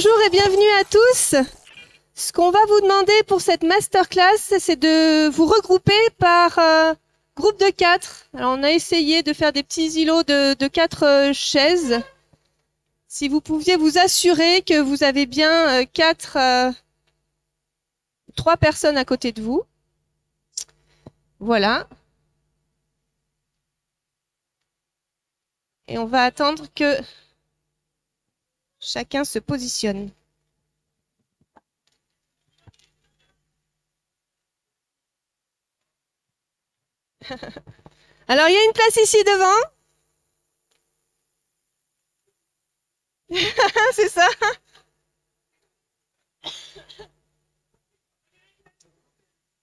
Bonjour et bienvenue à tous. Ce qu'on va vous demander pour cette masterclass, c'est de vous regrouper par groupe de 4. Alors, on a essayé de faire des petits îlots de 4 chaises. Si vous pouviez vous assurer que vous avez bien 3 personnes à côté de vous. Voilà. Et on va attendre que chacun se positionne. Alors, il y a une place ici devant. C'est ça.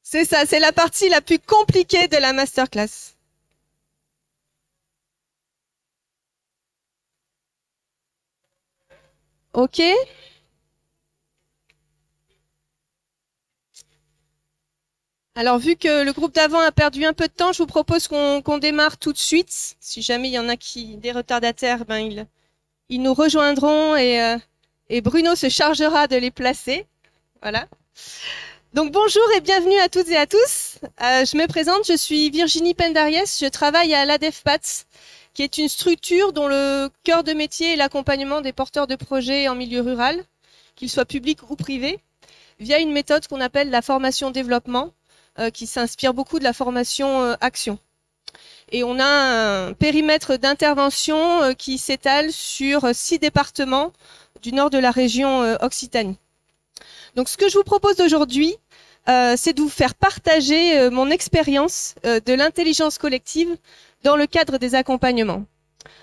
C'est ça, c'est la partie la plus compliquée de la masterclass. OK. Alors, vu que le groupe d'avant a perdu un peu de temps, je vous propose qu'on démarre tout de suite. Si jamais il y en a des retardataires, ben ils nous rejoindront et Bruno se chargera de les placer. Voilà. Donc, bonjour et bienvenue à toutes et à tous. Je me présente, je suis Virginie Pendariès, je travaille à l'ADEFPATS, qui est une structure dont le cœur de métier est l'accompagnement des porteurs de projets en milieu rural, qu'ils soient publics ou privés, via une méthode qu'on appelle la formation-développement, qui s'inspire beaucoup de la formation action. Et on a un périmètre d'intervention qui s'étale sur 6 départements du nord de la région Occitanie. Donc ce que je vous propose aujourd'hui, c'est de vous faire partager mon expérience de l'intelligence collective dans le cadre des accompagnements.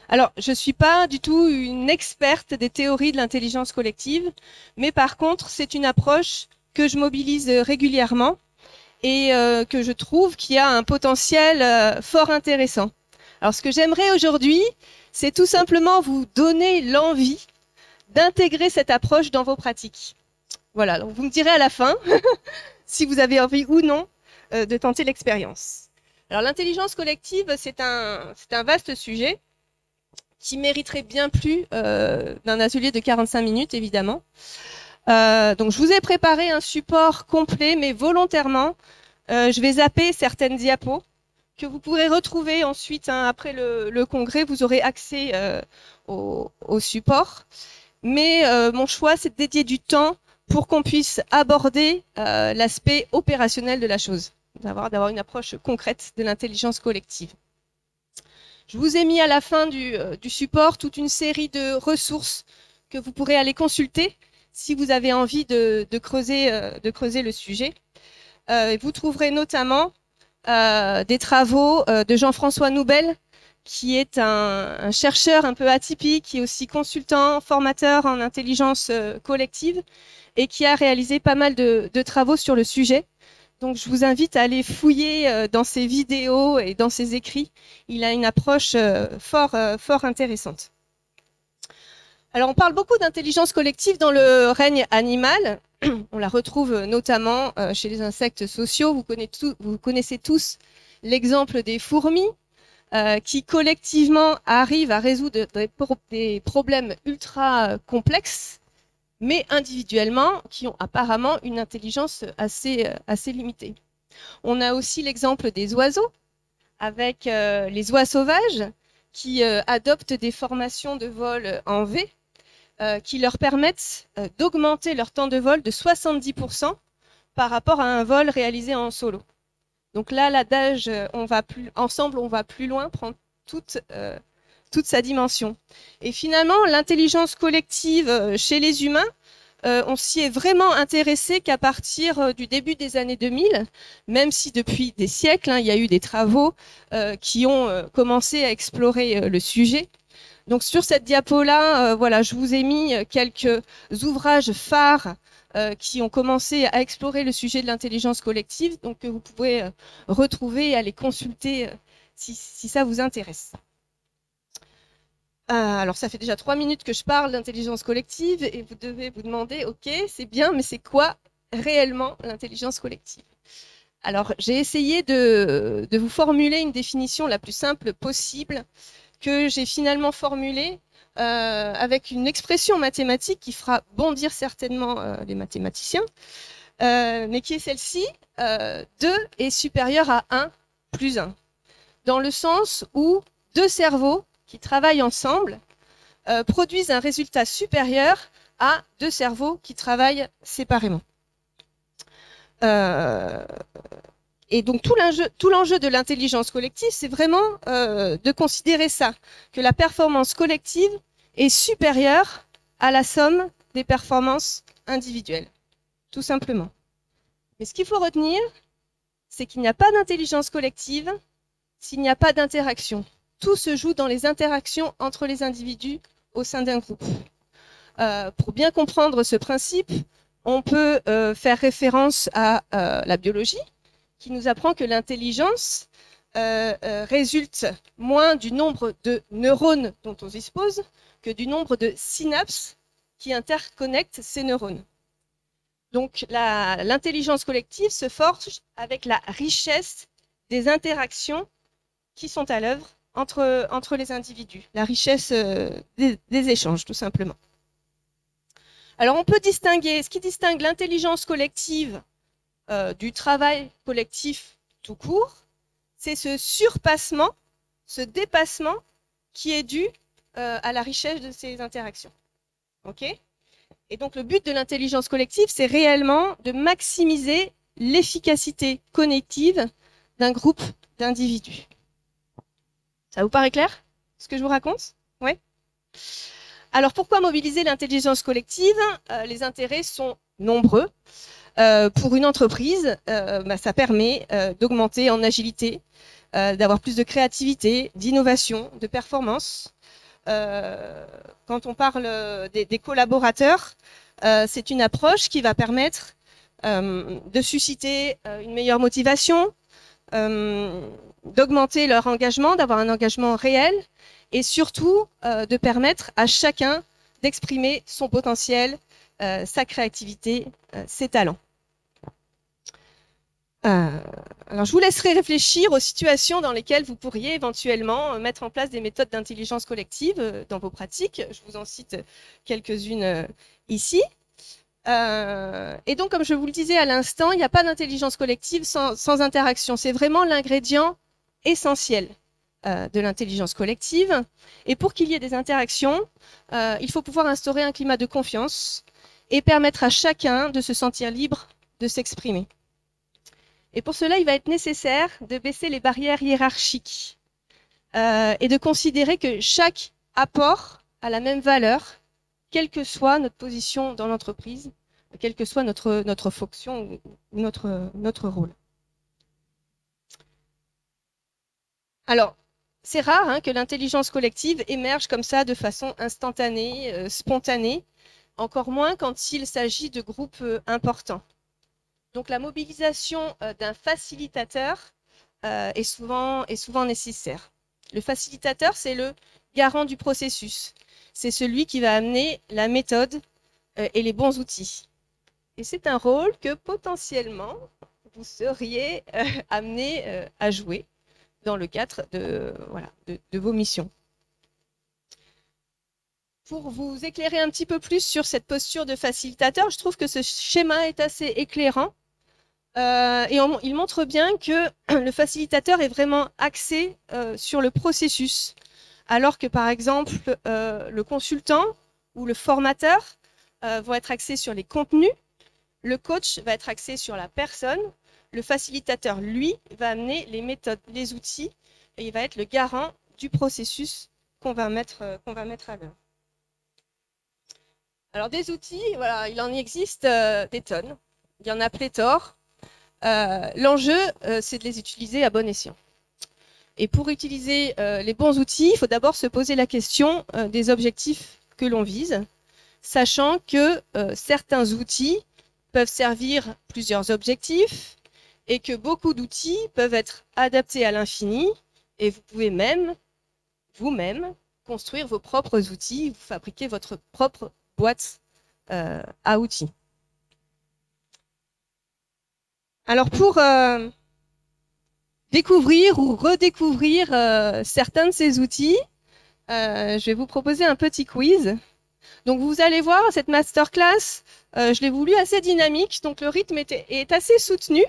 Alors, je ne suis pas du tout une experte des théories de l'intelligence collective, mais par contre, c'est une approche que je mobilise régulièrement et que je trouve qui a un potentiel fort intéressant. Alors, ce que j'aimerais aujourd'hui, c'est tout simplement vous donner l'envie d'intégrer cette approche dans vos pratiques. Voilà, donc vous me direz à la fin si vous avez envie ou non de tenter l'expérience. Alors, l'intelligence collective, c'est un vaste sujet qui mériterait bien plus d'un atelier de 45 minutes, évidemment. Donc, je vous ai préparé un support complet, mais volontairement, je vais zapper certaines diapos que vous pourrez retrouver ensuite, après le congrès, vous aurez accès au support. Mais mon choix, c'est de dédier du temps pour qu'on puisse aborder l'aspect opérationnel de la chose, d'avoir une approche concrète de l'intelligence collective. Je vous ai mis à la fin du support toute une série de ressources que vous pourrez aller consulter si vous avez envie de creuser le sujet. Vous trouverez notamment des travaux de Jean-François Noubel, qui est un chercheur un peu atypique, qui est aussi consultant, formateur en intelligence collective et qui a réalisé pas mal de travaux sur le sujet. Donc, je vous invite à aller fouiller dans ses vidéos et dans ses écrits. Il a une approche fort intéressante. Alors, on parle beaucoup d'intelligence collective dans le règne animal. On la retrouve notamment chez les insectes sociaux. Vous connaissez tous l'exemple des fourmis qui collectivement arrivent à résoudre des problèmes ultra complexes, mais individuellement, qui ont apparemment une intelligence assez limitée. On a aussi l'exemple des oiseaux, avec les oies sauvages, qui adoptent des formations de vol en V, qui leur permettent d'augmenter leur temps de vol de 70% par rapport à un vol réalisé en solo. Donc là, l'adage ensemble, on va plus loin, prend toute sa dimension. Et finalement, l'intelligence collective chez les humains, on s'y est vraiment intéressé qu'à partir du début des années 2000, même si depuis des siècles, il y a eu des travaux qui ont commencé à explorer le sujet. Donc sur cette diapo-là, voilà, je vous ai mis quelques ouvrages phares qui ont commencé à explorer le sujet de l'intelligence collective, donc que vous pouvez retrouver et aller consulter si ça vous intéresse. Alors, ça fait déjà 3 minutes que je parle d'intelligence collective et vous devez vous demander, ok, c'est bien, mais c'est quoi réellement l'intelligence collective? Alors, j'ai essayé de vous formuler une définition la plus simple possible que j'ai finalement formulée avec une expression mathématique qui fera bondir certainement les mathématiciens, mais qui est celle-ci, 2 est supérieur à 1 plus 1, dans le sens où deux cerveaux qui travaillent ensemble produisent un résultat supérieur à deux cerveaux qui travaillent séparément. Et donc tout l'enjeu de l'intelligence collective, c'est vraiment de considérer ça, que la performance collective est supérieure à la somme des performances individuelles, tout simplement. Mais ce qu'il faut retenir, c'est qu'il n'y a pas d'intelligence collective s'il n'y a pas d'interaction. Tout se joue dans les interactions entre les individus au sein d'un groupe. Pour bien comprendre ce principe, on peut faire référence à la biologie, qui nous apprend que l'intelligence résulte moins du nombre de neurones dont on dispose que du nombre de synapses qui interconnectent ces neurones. Donc l'intelligence collective se forge avec la richesse des interactions qui sont à l'œuvre entre les individus, la richesse des échanges, tout simplement. Alors on peut distinguer, ce qui distingue l'intelligence collective du travail collectif tout court, c'est ce surpassement, ce dépassement qui est dû à la richesse de ces interactions. Okay ? Et donc le but de l'intelligence collective, c'est réellement de maximiser l'efficacité cognitive d'un groupe d'individus. Ça vous paraît clair, ce que je vous raconte? Oui. Alors pourquoi mobiliser l'intelligence collective? Les intérêts sont nombreux. Pour une entreprise, ça permet d'augmenter en agilité, d'avoir plus de créativité, d'innovation, de performance. Quand on parle des collaborateurs, c'est une approche qui va permettre de susciter une meilleure motivation, d'augmenter leur engagement, d'avoir un engagement réel et surtout de permettre à chacun d'exprimer son potentiel, sa créativité, ses talents. Alors, je vous laisserai réfléchir aux situations dans lesquelles vous pourriez éventuellement mettre en place des méthodes d'intelligence collective dans vos pratiques. Je vous en cite quelques-unes ici. Et donc, comme je vous le disais à l'instant, il n'y a pas d'intelligence collective sans interaction. C'est vraiment l'ingrédient essentiel de l'intelligence collective. Et pour qu'il y ait des interactions, il faut pouvoir instaurer un climat de confiance et permettre à chacun de se sentir libre de s'exprimer. Et pour cela, il va être nécessaire de baisser les barrières hiérarchiques et de considérer que chaque apport a la même valeur, quelle que soit notre position dans l'entreprise, quelle que soit notre fonction ou notre rôle. Alors, c'est rare que l'intelligence collective émerge comme ça de façon instantanée, spontanée, encore moins quand il s'agit de groupes importants. Donc la mobilisation d'un facilitateur est souvent nécessaire. Le facilitateur, c'est le garant du processus. C'est celui qui va amener la méthode et les bons outils. Et c'est un rôle que potentiellement vous seriez amené à jouer dans le cadre de vos missions. Pour vous éclairer un petit peu plus sur cette posture de facilitateur, je trouve que ce schéma est assez éclairant. Et il montre bien que le facilitateur est vraiment axé sur le processus, alors que par exemple le consultant ou le formateur vont être axés sur les contenus, le coach va être axé sur la personne, le facilitateur, lui, va amener les méthodes, les outils, et il va être le garant du processus qu'on va mettre à l'œuvre. Alors des outils, voilà, il en existe des tonnes, il y en a pléthore. L'enjeu, c'est de les utiliser à bon escient. Et pour utiliser les bons outils, il faut d'abord se poser la question des objectifs que l'on vise, sachant que certains outils peuvent servir plusieurs objectifs et que beaucoup d'outils peuvent être adaptés à l'infini et vous pouvez même, vous-même, construire vos propres outils, vous fabriquer votre propre boîte à outils. Alors pour découvrir ou redécouvrir certains de ces outils, je vais vous proposer un petit quiz. Donc vous allez voir, cette masterclass, je l'ai voulu assez dynamique, donc le rythme est assez soutenu.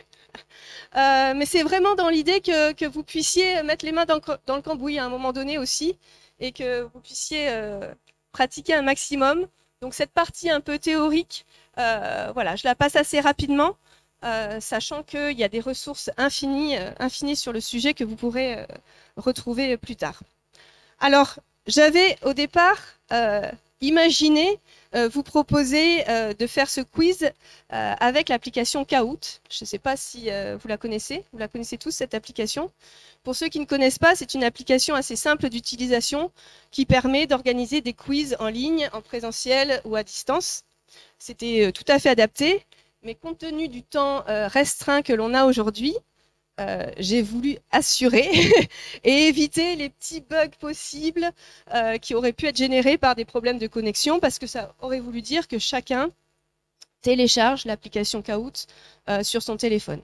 Mais c'est vraiment dans l'idée que vous puissiez mettre les mains dans le cambouis à un moment donné aussi, et que vous puissiez pratiquer un maximum. Donc cette partie un peu théorique, voilà, je la passe assez rapidement, sachant qu'il y a des ressources infinies sur le sujet que vous pourrez retrouver plus tard. Alors, j'avais au départ imaginé vous proposer de faire ce quiz avec l'application Kahoot. Je ne sais pas si vous la connaissez. Vous la connaissez tous, cette application. Pour ceux qui ne connaissent pas, c'est une application assez simple d'utilisation qui permet d'organiser des quiz en ligne, en présentiel ou à distance. C'était tout à fait adapté, mais compte tenu du temps restreint que l'on a aujourd'hui, j'ai voulu assurer et éviter les petits bugs possibles qui auraient pu être générés par des problèmes de connexion, parce que ça aurait voulu dire que chacun télécharge l'application Kahoot sur son téléphone.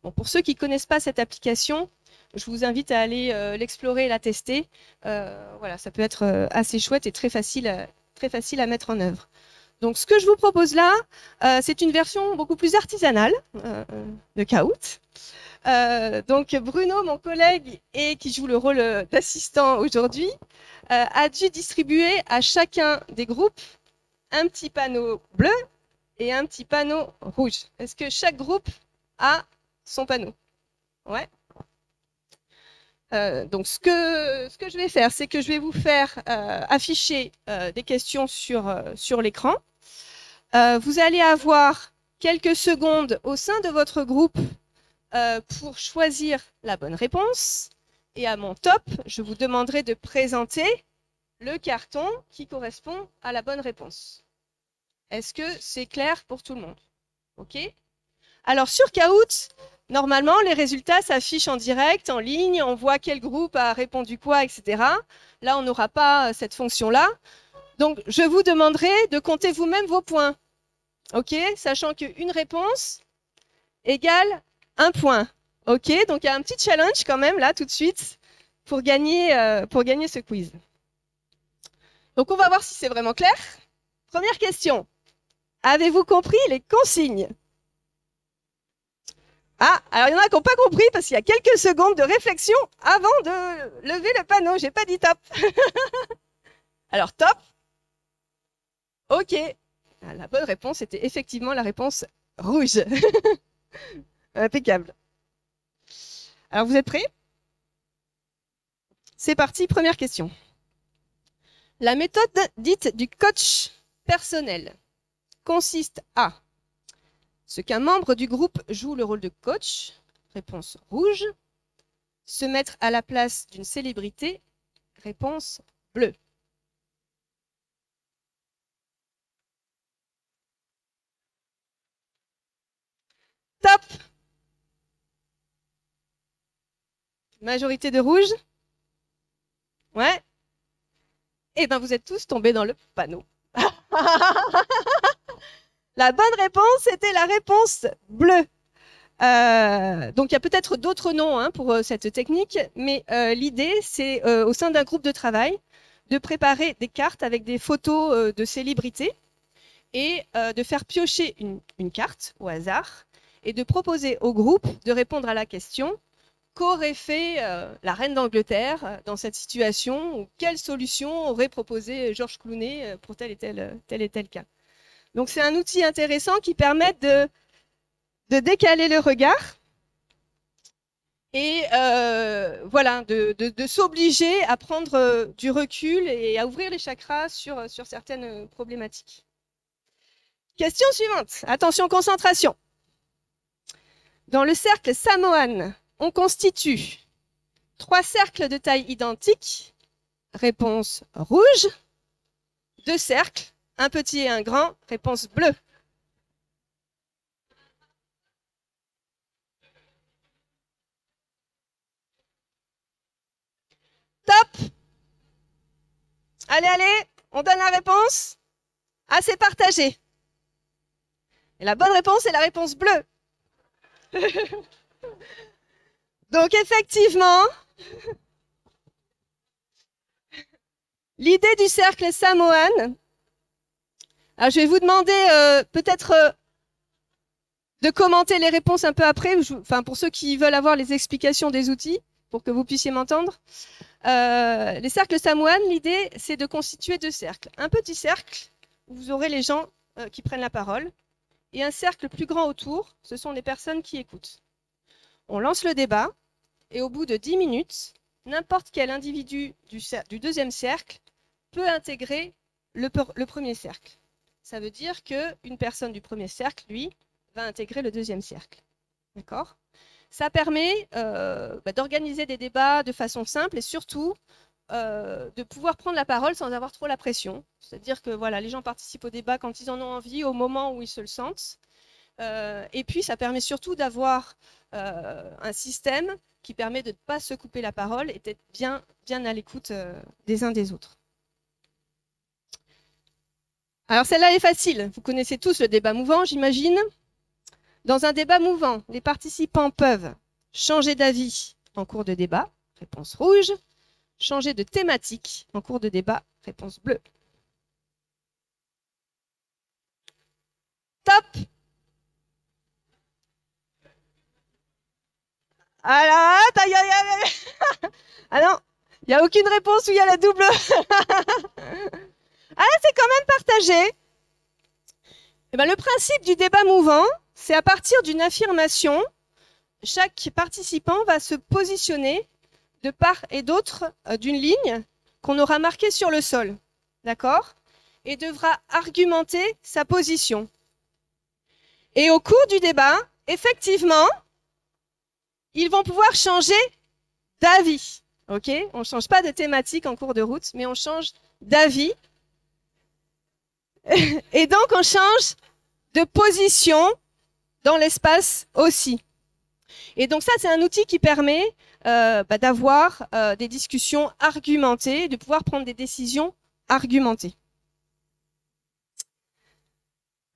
Bon, pour ceux qui ne connaissent pas cette application, je vous invite à aller l'explorer et la tester. Voilà, ça peut être assez chouette et très facile à mettre en œuvre. Donc, ce que je vous propose là, c'est une version beaucoup plus artisanale de Kahoot. Donc Bruno, mon collègue et qui joue le rôle d'assistant aujourd'hui, a dû distribuer à chacun des groupes un petit panneau bleu et un petit panneau rouge. Est-ce que chaque groupe a son panneau? Ouais. Donc ce que je vais faire, c'est que je vais vous faire afficher des questions sur l'écran. Vous allez avoir quelques secondes au sein de votre groupe pour choisir la bonne réponse. Et à mon top, je vous demanderai de présenter le carton qui correspond à la bonne réponse. Est-ce que c'est clair pour tout le monde? OK? Alors sur Kahoot, normalement, les résultats s'affichent en direct, en ligne, on voit quel groupe a répondu quoi, etc. Là, on n'aura pas cette fonction-là. Donc, je vous demanderai de compter vous-même vos points. OK? Sachant qu'une réponse égale un point. OK, donc il y a un petit challenge quand même là tout de suite pour gagner ce quiz. Donc on va voir si c'est vraiment clair. Première question. Avez-vous compris les consignes? Ah, alors il y en a qui n'ont pas compris parce qu'il y a quelques secondes de réflexion avant de lever le panneau. J'ai pas dit top. Alors top. OK. La bonne réponse était effectivement la réponse rouge. Impeccable. Alors vous êtes prêts? C'est parti, première question. La méthode dite du coach personnel consiste à ce qu'un membre du groupe joue le rôle de coach, réponse rouge, se mettre à la place d'une célébrité, réponse bleue. Top! Majorité de rouge? Ouais. Eh bien, vous êtes tous tombés dans le panneau. La bonne réponse était la réponse bleue. Donc, il y a peut-être d'autres noms pour cette technique, mais l'idée, c'est au sein d'un groupe de travail de préparer des cartes avec des photos de célébrités et de faire piocher une carte au hasard et de proposer au groupe de répondre à la question qu'aurait fait la reine d'Angleterre dans cette situation, ou quelle solution aurait proposé George Clooney pour tel et tel cas. Donc c'est un outil intéressant qui permet de décaler le regard et voilà, de s'obliger à prendre du recul et à ouvrir les chakras sur certaines problématiques. Question suivante. Attention, concentration. Dans le cercle samoan, on constitue 3 cercles de taille identique. Réponse rouge. 2 cercles, un petit et un grand. Réponse bleue. Top! Allez, allez, on donne la réponse. Ah, c'est partagé. Et la bonne réponse est la réponse bleue. Donc effectivement, L'idée du cercle samoan. Alors, je vais vous demander peut-être de commenter les réponses un peu après, enfin pour ceux qui veulent avoir les explications des outils, pour que vous puissiez m'entendre. Les cercles samoan, l'idée c'est de constituer deux cercles. Un petit cercle où vous aurez les gens qui prennent la parole, et un cercle plus grand autour, ce sont les personnes qui écoutent. On lance le débat, et au bout de 10 minutes, n'importe quel individu du deuxième cercle peut intégrer le premier cercle. Ça veut dire qu'une personne du premier cercle, lui, va intégrer le deuxième cercle. D'accord ? Ça permet d'organiser des débats de façon simple et surtout de pouvoir prendre la parole sans avoir trop la pression. C'est-à-dire que voilà, les gens participent au débat quand ils en ont envie, au moment où ils se le sentent. Et puis, ça permet surtout d'avoir un système qui permet de ne pas se couper la parole et d'être bien à l'écoute des uns des autres. Alors, celle-là est facile. Vous connaissez tous le débat mouvant, j'imagine. Dans un débat mouvant, les participants peuvent changer d'avis en cours de débat, réponse rouge, changer de thématique en cours de débat, réponse bleue. Top! Alors, ah non, il n'y a aucune réponse où il y a la double. Ah, c'est quand même partagé. Eh ben, le principe du débat mouvant, c'est à partir d'une affirmation, chaque participant va se positionner de part et d'autre d'une ligne qu'on aura marquée sur le sol, d'accord ? Et devra argumenter sa position. Et au cours du débat, effectivement, ils vont pouvoir changer d'avis. Ok ? On ne change pas de thématique en cours de route, mais on change d'avis. Et donc, on change de position dans l'espace aussi. Et donc ça, c'est un outil qui permet d'avoir des discussions argumentées, de pouvoir prendre des décisions argumentées.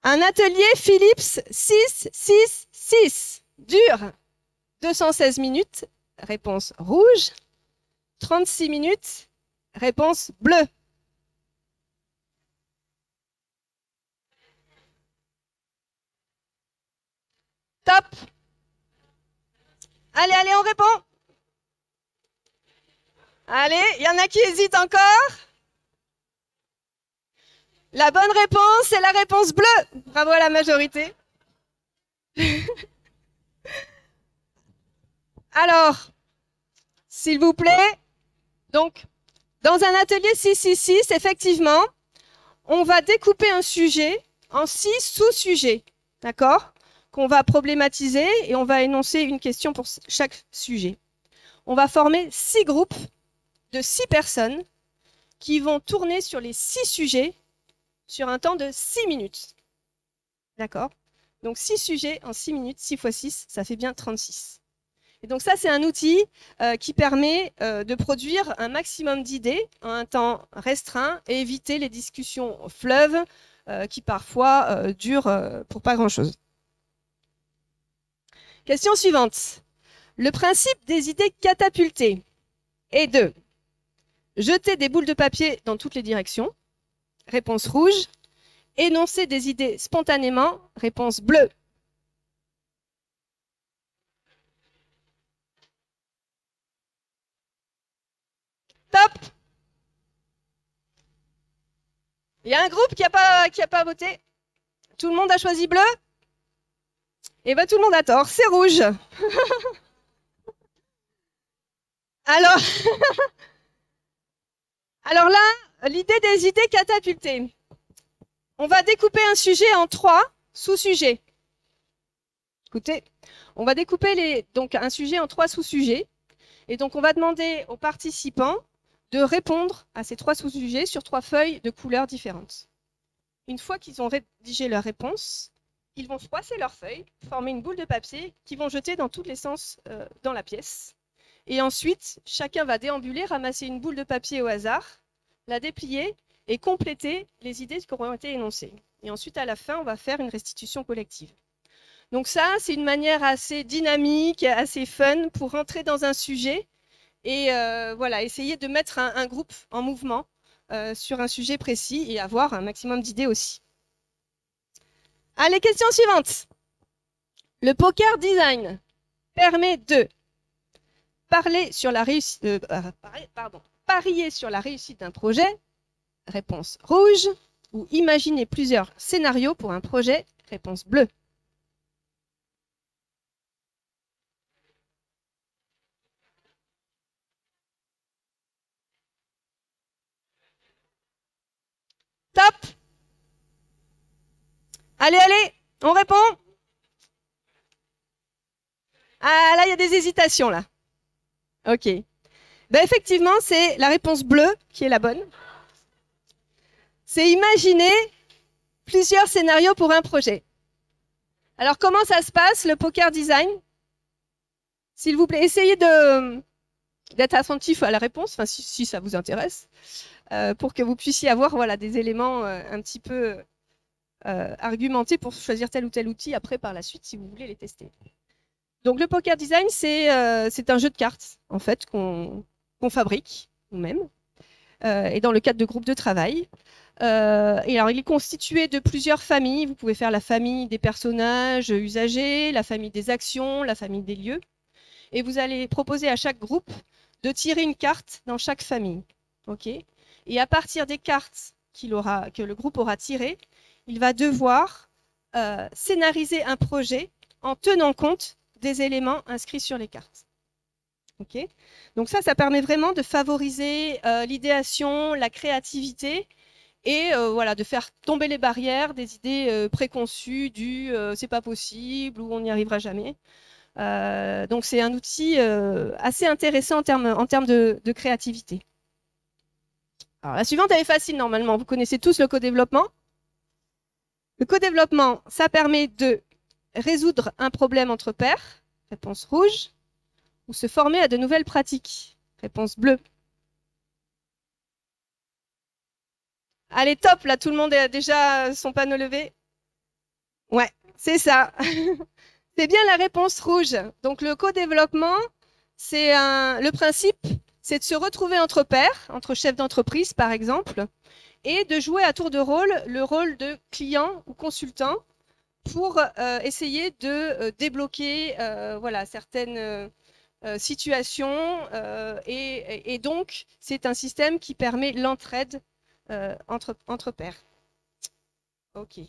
Un atelier Philips 666 dure 216 minutes, réponse rouge, 36 minutes, réponse bleue. Top! Allez, on répond. Allez, il y en a qui hésitent encore. La bonne réponse, c'est la réponse bleue. Bravo à la majorité. Alors, s'il vous plaît, donc, dans un atelier 666, effectivement, on va découper un sujet en 6 sous-sujets, d'accord ? Qu'on va problématiser et on va énoncer une question pour chaque sujet. On va former 6 groupes de 6 personnes qui vont tourner sur les 6 sujets sur un temps de 6 minutes. D'accord ? Donc 6 sujets en 6 minutes, 6 x 6, ça fait bien 36. Et donc ça, c'est un outil qui permet de produire un maximum d'idées en un temps restreint et éviter les discussions fleuves qui parfois durent pour pas grand-chose. Question suivante. Le principe des idées catapultées est de jeter des boules de papier dans toutes les directions, réponse rouge, énoncer des idées spontanément, réponse bleue. Top! Il y a un groupe qui a pas voté. Tout le monde a choisi bleu? Eh bien, tout le monde a tort, c'est rouge. Alors, alors là, l'idée des idées catapultées. On va découper un sujet en 3 sous-sujets. Écoutez, on va découper donc un sujet en 3 sous-sujets. Et donc, on va demander aux participants de répondre à ces 3 sous-sujets sur 3 feuilles de couleurs différentes. Une fois qu'ils ont rédigé leur réponse, ils vont froisser leurs feuilles, former une boule de papier qu'ils vont jeter dans tous les sens dans la pièce. Et ensuite, chacun va déambuler, ramasser une boule de papier au hasard, la déplier et compléter les idées qui auront été énoncées. Et ensuite, à la fin, on va faire une restitution collective. Donc ça, c'est une manière assez dynamique, assez fun pour rentrer dans un sujet et voilà, essayer de mettre un groupe en mouvement sur un sujet précis et avoir un maximum d'idées aussi. Allez, question suivante. Le poker design permet de parier sur la réussite d'un projet, réponse rouge, ou imaginer plusieurs scénarios pour un projet, réponse bleue. Top! Allez, allez, on répond. Ah, là, il y a des hésitations, là. Ok. Ben, effectivement, c'est la réponse bleue qui est la bonne. C'est imaginer plusieurs scénarios pour un projet. Alors, comment ça se passe, le poker design? S'il vous plaît, essayez d'être attentif à la réponse, enfin, si ça vous intéresse, pour que vous puissiez avoir voilà, des éléments un petit peu argumentés pour choisir tel ou tel outil après par la suite, si vous voulez les tester. Donc, le poker design, c'est un jeu de cartes, en fait, qu'on fabrique nous-mêmes, et dans le cadre de groupes de travail. Et alors, il est constitué de plusieurs familles. Vous pouvez faire la famille des personnages usagés, la famille des actions, la famille des lieux. Et vous allez proposer à chaque groupe de tirer une carte dans chaque famille. Okay, et à partir des cartes que le groupe aura tirées, il va devoir scénariser un projet en tenant compte des éléments inscrits sur les cartes. Okay, donc ça permet vraiment de favoriser l'idéation, la créativité, et voilà, de faire tomber les barrières des idées préconçues du c'est pas possible ou on n'y arrivera jamais. Donc c'est un outil assez intéressant en termes de créativité. Alors la suivante, elle est facile normalement. Vous connaissez tous le co-développement. Le co-développement, ça permet de résoudre un problème entre pairs, réponse rouge, ou se former à de nouvelles pratiques, réponse bleue. Allez, top, là, tout le monde a déjà son panneau levé. Ouais, c'est ça. C'est bien la réponse rouge. Donc, le co-développement, le principe, c'est de se retrouver entre pairs, entre chefs d'entreprise, par exemple, et de jouer à tour de rôle le rôle de client ou consultant pour essayer de débloquer voilà, certaines situations. Et donc, c'est un système qui permet l'entraide entre pairs. OK.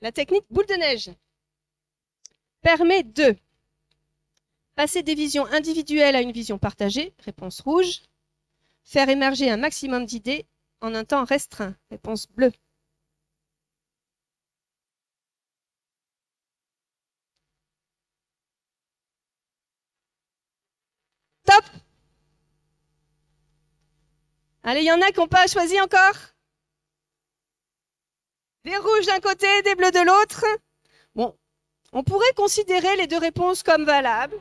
La technique boule de neige permet de passer des visions individuelles à une vision partagée, réponse rouge, faire émerger un maximum d'idées en un temps restreint, réponse bleue. Top! Allez, il y en a qui n'ont pas choisi encore? Des rouges d'un côté, des bleus de l'autre. Bon, on pourrait considérer les deux réponses comme valables.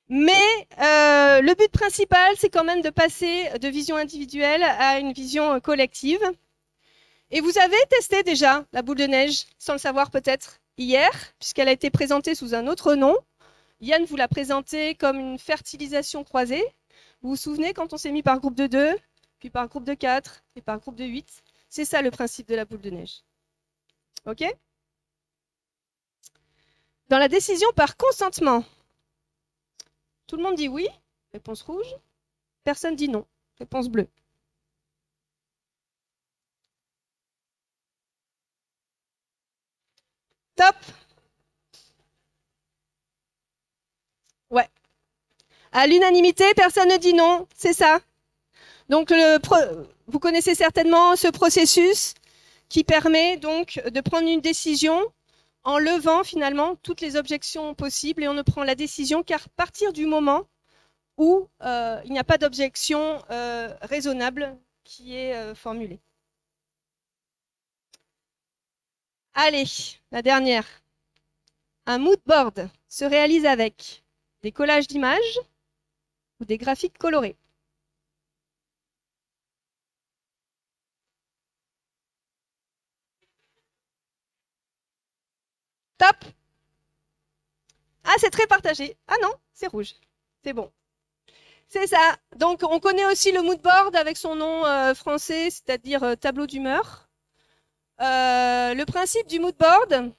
Mais le but principal, c'est quand même de passer de vision individuelle à une vision collective. Et vous avez testé déjà la boule de neige, sans le savoir peut-être, hier, puisqu'elle a été présentée sous un autre nom. Yann vous l'a présentée comme une fertilisation croisée. Vous vous souvenez quand on s'est mis par groupe de 2, puis par groupe de 4, et par groupe de 8? C'est ça le principe de la boule de neige. OK? Dans la décision par consentement, tout le monde dit oui, réponse rouge. Personne dit non, réponse bleue. Top! Ouais. À l'unanimité, personne ne dit non, c'est ça. Donc, vous connaissez certainement ce processus qui permet donc de prendre une décision en levant finalement toutes les objections possibles et on ne prend la décision qu'à partir du moment où il n'y a pas d'objection raisonnable qui est formulée. Allez, la dernière. Un mood board se réalise avec des collages d'images ou des graphiques colorés. Top! Ah, c'est très partagé. Ah non, c'est rouge. C'est bon. C'est ça. Donc, on connaît aussi le mood board avec son nom français, c'est-à-dire tableau d'humeur. Le principe du mood board,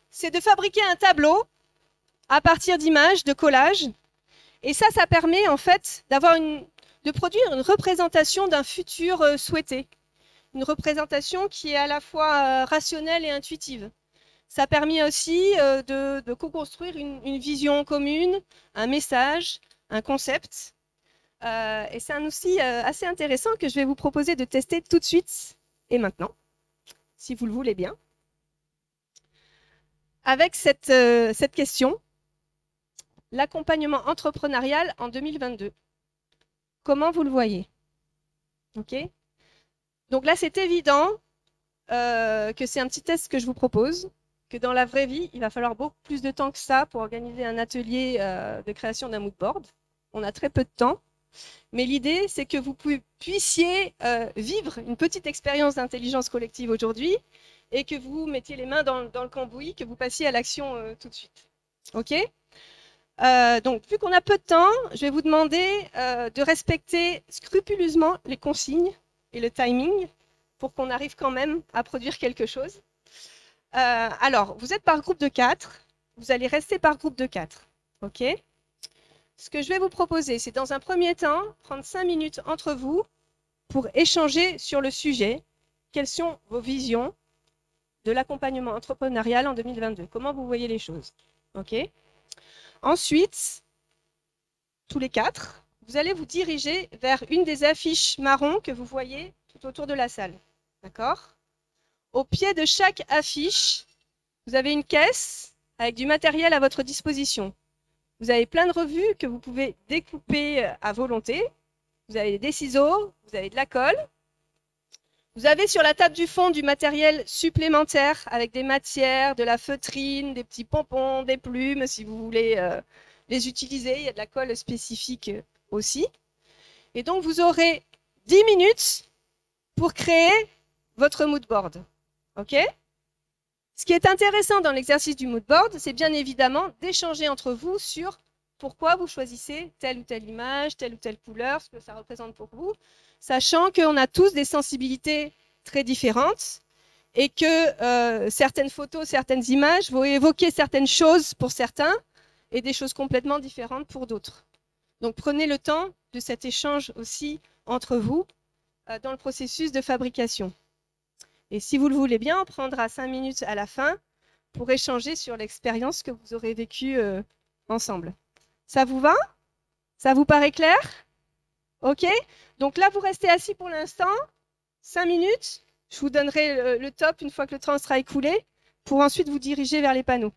c'est de fabriquer un tableau à partir d'images, de collages. Et ça permet en fait de produire une représentation d'un futur souhaité. Une représentation qui est à la fois rationnelle et intuitive. Ça permet aussi de co-construire une vision commune, un message, un concept. Et c'est un outil assez intéressant que je vais vous proposer de tester tout de suite et maintenant, si vous le voulez bien. Avec cette question, l'accompagnement entrepreneurial en 2022. Comment vous le voyez? Ok. Donc là, c'est évident que c'est un petit test que je vous propose, que dans la vraie vie, il va falloir beaucoup plus de temps que ça pour organiser un atelier de création d'un mood board. On a très peu de temps, mais l'idée, c'est que vous puissiez vivre une petite expérience d'intelligence collective aujourd'hui et que vous mettiez les mains dans le cambouis, que vous passiez à l'action tout de suite. Ok? Donc, vu qu'on a peu de temps, je vais vous demander de respecter scrupuleusement les consignes et le timing pour qu'on arrive quand même à produire quelque chose. Alors, vous êtes par groupe de 4. Vous allez rester par groupe de 4. OK? Ce que je vais vous proposer, c'est dans un premier temps, prendre 5 minutes entre vous pour échanger sur le sujet. Quelles sont vos visions de l'accompagnement entrepreneurial en 2022? Comment vous voyez les choses? OK? Ensuite, tous les 4, vous allez vous diriger vers une des affiches marron que vous voyez tout autour de la salle. D'accord? Au pied de chaque affiche, vous avez une caisse avec du matériel à votre disposition. Vous avez plein de revues que vous pouvez découper à volonté. Vous avez des ciseaux, vous avez de la colle. Vous avez sur la table du fond du matériel supplémentaire avec des matières, de la feutrine, des petits pompons, des plumes si vous voulez les utiliser. Il y a de la colle spécifique aussi. Et donc, vous aurez 10 minutes pour créer votre mood board. OK? Ce qui est intéressant dans l'exercice du mood board, c'est bien évidemment d'échanger entre vous sur pourquoi vous choisissez telle ou telle image, telle ou telle couleur, ce que ça représente pour vous, sachant qu'on a tous des sensibilités très différentes et que certaines photos, certaines images vont évoquer certaines choses pour certains et des choses complètement différentes pour d'autres. Donc prenez le temps de cet échange aussi entre vous dans le processus de fabrication. Et si vous le voulez bien, on prendra 5 minutes à la fin pour échanger sur l'expérience que vous aurez vécue ensemble. Ça vous va? Ça vous paraît clair? OK? Donc là, vous restez assis pour l'instant, 5 minutes. Je vous donnerai le top une fois que le temps sera écoulé pour ensuite vous diriger vers les panneaux.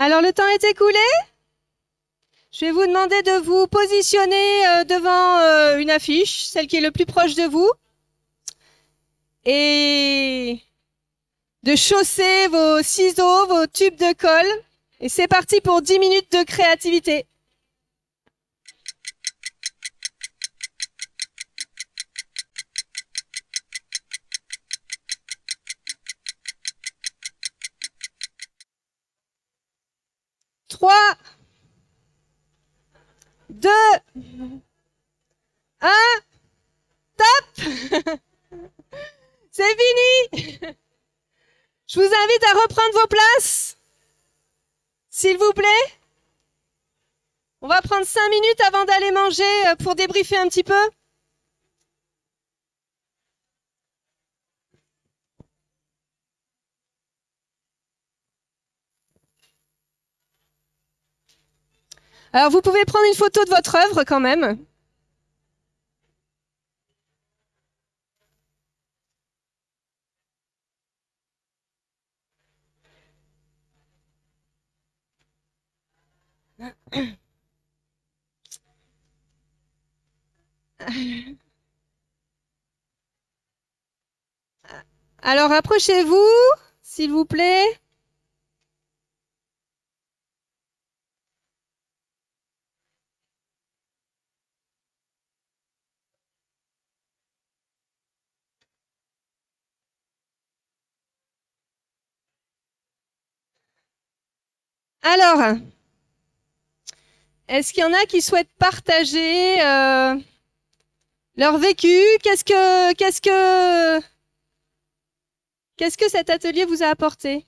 Alors, le temps est écoulé. Je vais vous demander de vous positionner devant une affiche, celle qui est le plus proche de vous, et de chausser vos ciseaux, vos tubes de colle. Et c'est parti pour 10 minutes de créativité. Trois, 2, 1, top! C'est fini! Je vous invite à reprendre vos places, s'il vous plaît. On va prendre 5 minutes avant d'aller manger pour débriefer un petit peu. Alors, vous pouvez prendre une photo de votre œuvre quand même. Alors, approchez-vous, s'il vous plaît. Alors, est-ce qu'il y en a qui souhaitent partager leur vécu? Qu'est-ce que cet atelier vous a apporté?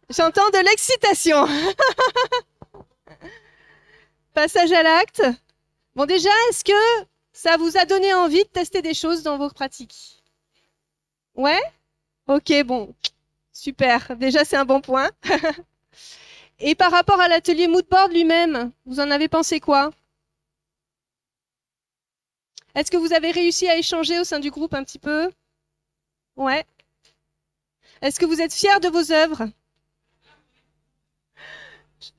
J'entends de l'excitation. Passage à l'acte. Bon, déjà, est-ce que ça vous a donné envie de tester des choses dans vos pratiques? Ouais? Ok, bon. Super. Déjà, c'est un bon point. Et par rapport à l'atelier Moodboard lui-même, vous en avez pensé quoi? Est-ce que vous avez réussi à échanger au sein du groupe un petit peu? Ouais. Est-ce que vous êtes fiers de vos œuvres?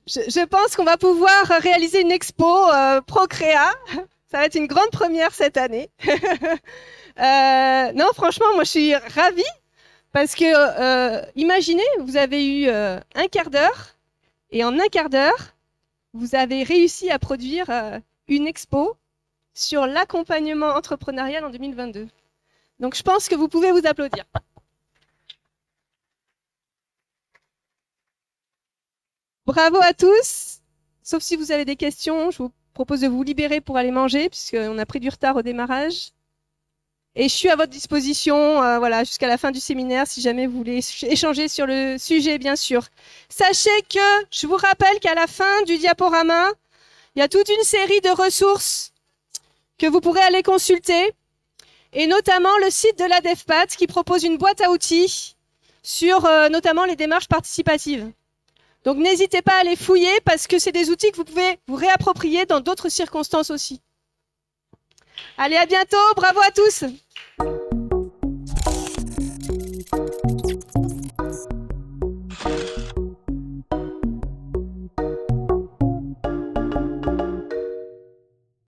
Je pense qu'on va pouvoir réaliser une expo Procréa. Ça va être une grande première cette année. Non, franchement, moi je suis ravie parce que imaginez, vous avez eu un quart d'heure et en un quart d'heure, vous avez réussi à produire une expo sur l'accompagnement entrepreneurial en 2022. Donc je pense que vous pouvez vous applaudir. Bravo à tous. Sauf si vous avez des questions, je vous propose de vous libérer pour aller manger puisqu'on a pris du retard au démarrage. Et je suis à votre disposition voilà, jusqu'à la fin du séminaire si jamais vous voulez échanger sur le sujet, bien sûr. Sachez que je vous rappelle qu'à la fin du diaporama, il y a toute une série de ressources que vous pourrez aller consulter, et notamment le site de la DevPat qui propose une boîte à outils sur notamment les démarches participatives. Donc n'hésitez pas à les fouiller parce que c'est des outils que vous pouvez vous réapproprier dans d'autres circonstances aussi. Allez, à bientôt, bravo à tous!